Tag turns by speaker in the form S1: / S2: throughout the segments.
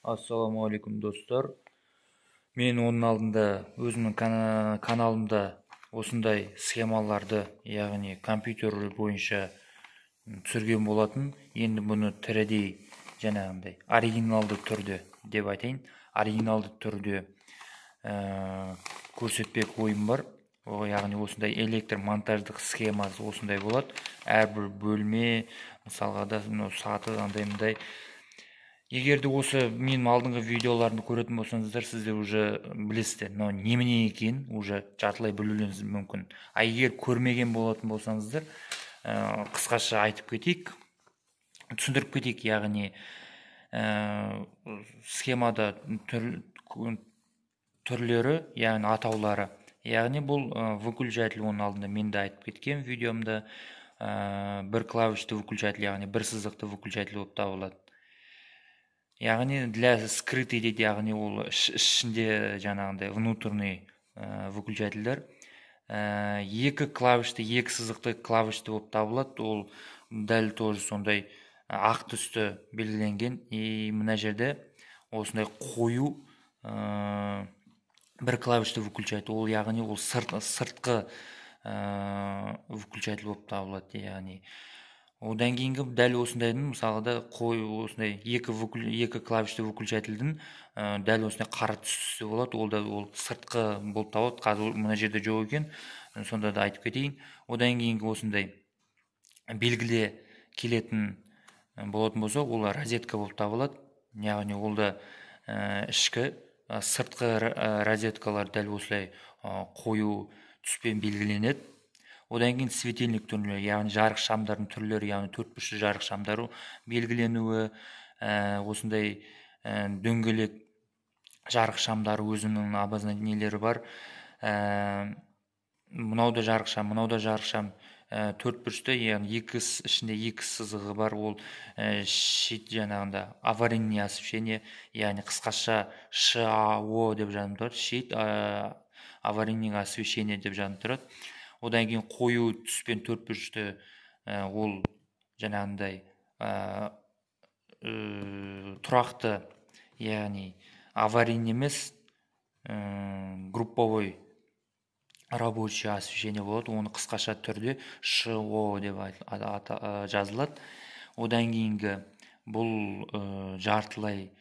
S1: Ассалаумағалейкум достар. Мен оның алдында өзімнің каналымда осындай схемаларды, яғни компьютер бойынша түсірген болатын. Енді бұны тірідей жаңағындай оригиналды түрде деп айтайын. Оригиналды түрде көрсетпек ойым бар. Яғни осындай электр монтаждық схемасы осындай болады. Әрбір бөлме, мысалға да саты андай-мындай. Егер де осы менің алдыңғы видеоларымды көретін болсаңыздар, сіздер уже білесіздер, но немене екенін уже жартылай білуіңіз мүмкін. Егер көрмеген болатын болсаңыздар, қысқаша айтып кетейік, түсіндіріп кетейік. Яғни схемада түрлері, яғни атаулары. Яғни бұл выключатель, оның алдында мен де айтып кеткен видеомда, бір клавишті выключатель, яғни бір сызықты выключатель болып табылады. Яғни для скрытый дейді, яғни ол ішінде жаңағындай внутренний выключательдер. Екі клавишті, екі сызықты клавишті болып табылады. Ол дәл тоже сондай ақ түсті белгіленген. Мына жерде осындай қою бір клавишті выключатель. Ол яғни ол сыртқы выключатель болып табылады. Яғни одан кейінгі дәл осындайдың, мысалы да осындай екі клавишті выключательдің дәл осындай қара түсті болады. Ол сыртқы болып табылады. Қазір мына жерде жоқ екен, сонда да айтып кетейін. Одан кейінгі осындай белгіле келетін болатын болса, ол розетка болып табылады. Яғни ол да ішкі сыртқы розеткалар дәл осылай қою түспен белгіленеді. Одан кейін светильник түрлері, яғни жарық шамдардың түрлері, яғни төртбұрышты жарық шамдары белгіленуі, осындай дөңгелек жарық шамдары өзінің обозначениелері бар. Мынау да жарық шам, мынау да жарық шам, төртбұрышты, яғни ішінде екі сызығы бар. Ол щит, жаңағында аварийный освещение, яғни қысқаша ШАО деп жазылып тұрады. Щит аварийный освещение деп жазылып тұрады. Одан кейін қою түспен төртбұрышты, ол жаңағындай тұрақты, яғни аварийный емес, групповой рабочий освещение болады. Оны қысқаша түрде ШО деп жазылады. Одан кейінгі бұл жартылай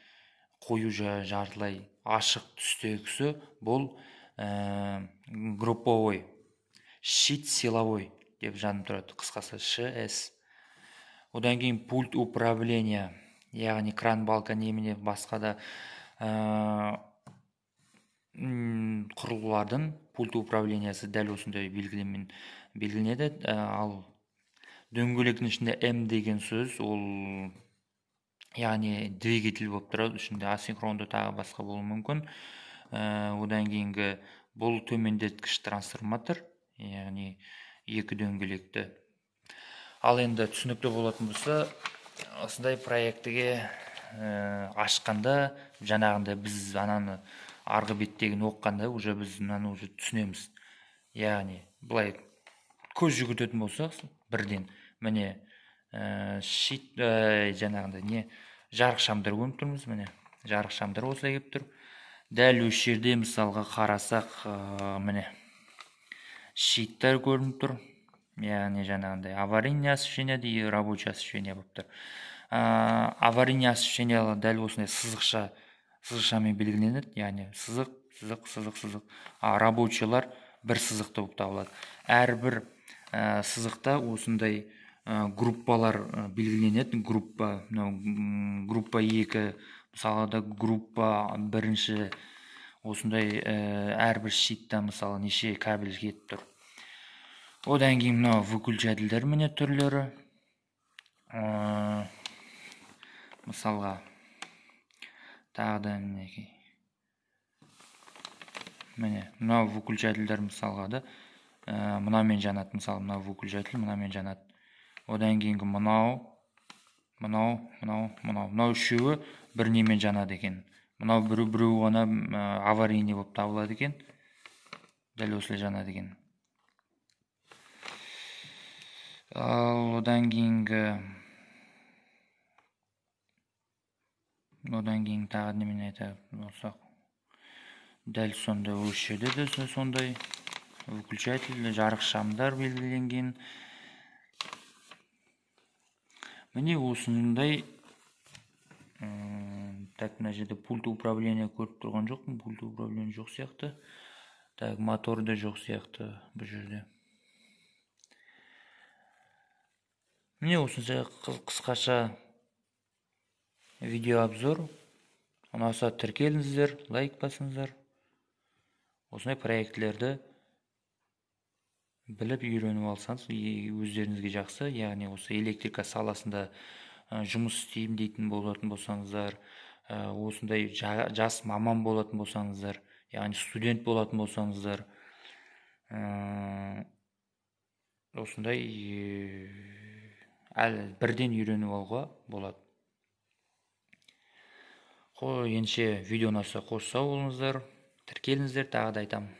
S1: қою, жартылай ашық түстегісі, бұл групповой щит силовой деп жанып тұрады, қысқасы ШС. Одан кейін пульт управления, яғни кран, балка, немене басқа да құрылғылардың пульт управлениясы дәл осындай белгілемен белгіленеді. Ал дөңгелектің ішінде М деген сөз, ол яғни двигатель болып тұрады, ішінде асинхронды тағы басқа болуы мүмкін. Одан кейінгі бұл төмендеткіш трансформатор, яғни екі дөңгелекті. Ал енді түсінікті болатын болса, осындай проектіге ашқанда, жаңағында біз ананы арғы беттегін оққанда уже біз мынаны уже түсінеміз. Яғни былай көз жүгіртетін болсақ, бірден міне щит, жаңағында не жарық шамдар көріп тұрмыз. Міне жарық шамдар осылай келіп тұр. Дәл осы жерде мысалға қарасақ, міне щиттар көрініп тұр. Яғни жаңағындай аварийный освещение и рабочий освещение болып тұр. Аварийный освещение дәл осындай сызықшамен белгіленеді, яғни сызық. Рабочийлар бір сызықты болып табылады. Әрбір сызықта осындай группалар белгіленеді. Группа 2, мысалы да группа 1, осындай әрбір щитта мысалы неше кабель кетіп тұр. Одан кейін мынау выключательдер міне түрлері. Мысалға тағы да міне мынау выключательдер, мысалға да мынамен жанады. Мысалы мынау выключатель мынамен жанады. Одан кейінгі мынау үшеуі бір немен жанады екен. Мынау біреу ғана аварийный болып табылады екен. Дәл осылай жанады екен. Одан кейінгі Одан кейін тағы немені айтар болсақ, дәл сондай осы жерде де сондай выключатель, жарық шамдар белгіленген. Міне осындай. Так, мына жерде пульт управления көріп тұрған жоқпын. Пульт управления жоқ сияқты. Так, мотор да жоқ сияқты бұл жерде. Міне осынша қысқаша видео обзор. Ұнаса тіркеліңіздер, лайк басыңыздар. Осындай проектлерді біліп үйреніп алсаңыз өздеріңізге жақсы. Яғни осы электрика саласында жұмыс істеймін дейтін болатын болсаңыздар, осындай жас маман болатын болсаңыздар, яғни студент болатын болсаңыздар, осындай бірден үйреніп алуға болады. Ендеше видео ұнаса қош сау болыңыздар, тіркеліңіздер, тағы да айтамын.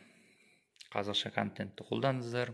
S1: Қазақша контентті қолданыңыздар.